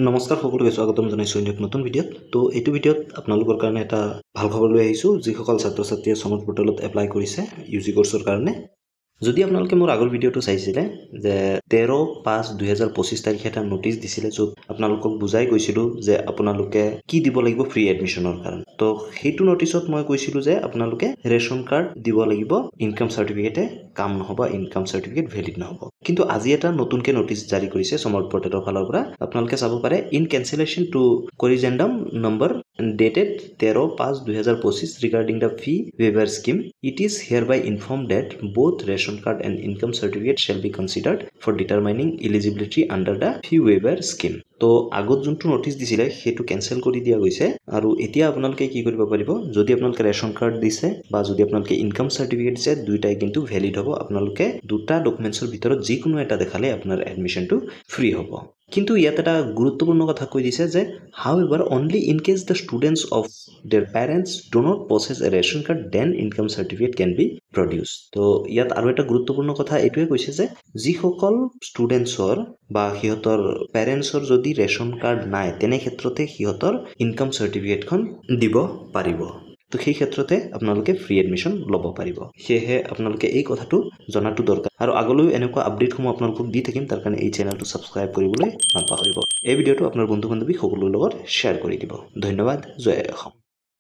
নমস্কাৰ সকলোকে স্বাগতম জনাইছো এক নতুন ভিডিঅ'ত। তো এইটো ভিডিঅ'ত আপোনালোকৰ কাৰণে এটা ভাল খবৰ লৈ আহিছো, যিসকল ছাত্ৰ ছাত্ৰীয়ে সমৰ্থ পোৰ্টেলত এপ্লাই কৰিছে ইউজি কোৰ্সৰ কাৰণে। যদি আপোনালোকে মোৰ আগৰ ভিডিঅ'টো চাইছিলে যে 13/5/2025 তাৰিখে এটা নোটিছ দিছিলে, য'ত আপোনালোকক বুজাই কৈছিলোঁ যে আপোনালোকে কি দিব লাগিব ফ্ৰী এডমিশ্যনৰ কাৰণে। তো সেইটো নোটিছত মই কৈছিলোঁ যে আপোনালোকে ৰেচন কাৰ্ড দিব লাগিব, ইনকাম চাৰ্টিফিকেটে কাম নহ'ব, ইনকাম চাৰ্টিফিকেট ভেলিড নহ'ব। কিন্তু আজি এটা নতুনকৈ নোটিছ জাৰি কৰিছে সমৰ্থ পোৰ্টেলৰ ফালৰ পৰা। আপোনালোকে চাব পাৰে, in cancellation to corrigendum number dated 13/5/2025 regarding the fee waiver scheme, it is hereby informed that both ration card and income certificate shall be considered for determining eligibility under the fee waiver scheme. তো আগত যোনটো notice দিছিলে সেইটো cancel কৰি দিয়া গৈছে, আৰু এতিয়া আপোনালোকে কি কৰিব পাৰিব, যদি আপোনালোকে ৰেচন কাৰ্ড দিছে বা যদি আপোনালোকে ইনকাম চাৰ্টিফিকেট দিছে, দুইটাই কিন্তু ভেলিড হ'ব। আপোনালোকে দুটা ডকুমেণ্টছৰ ভিতৰত যিকোনো এটা দেখালে আপোনাৰ এডমিশ্যনটো ফ্ৰী হ'ব। কিন্তু ইয়াত এটা গুৰুত্বপূৰ্ণ কথা কৈ দিছে যে however only in case the students of their parents do not possess a ration card, then income certificate can be produced. তো ইয়াত আৰু এটা গুৰুত্বপূৰ্ণ কথা এইটোৱে কৈছে যে যিসকল ষ্টুডেণ্টছৰ বা সিহঁতৰ পেৰেণ্টছৰ যদি ৰেচন কাৰ্ড নাই, তেনে ক্ষেত্ৰতে সিহঁতৰ ইনকাম চাৰ্টিফিকেটখন দিব পাৰিব। তো সেই ক্ষেত্ৰতে আপোনালোকে ফ্ৰী এডমিশ্যন ল'ব পাৰিব। সেয়েহে আপোনালোকে এই কথাটো জনাটো দৰকাৰ, আৰু আগলৈও এনেকুৱা আপডেটসমূহ আপোনালোকক দি থাকিম। তাৰ কাৰণে এই চেনেলটো ছাবস্ক্ৰাইব কৰিবলৈ নাপাহৰিব। এই ভিডিঅ'টো আপোনাৰ বন্ধু বান্ধৱী সকলোৰ লগত শ্বেয়াৰ কৰি দিব। ধন্যবাদ। জয় অসম।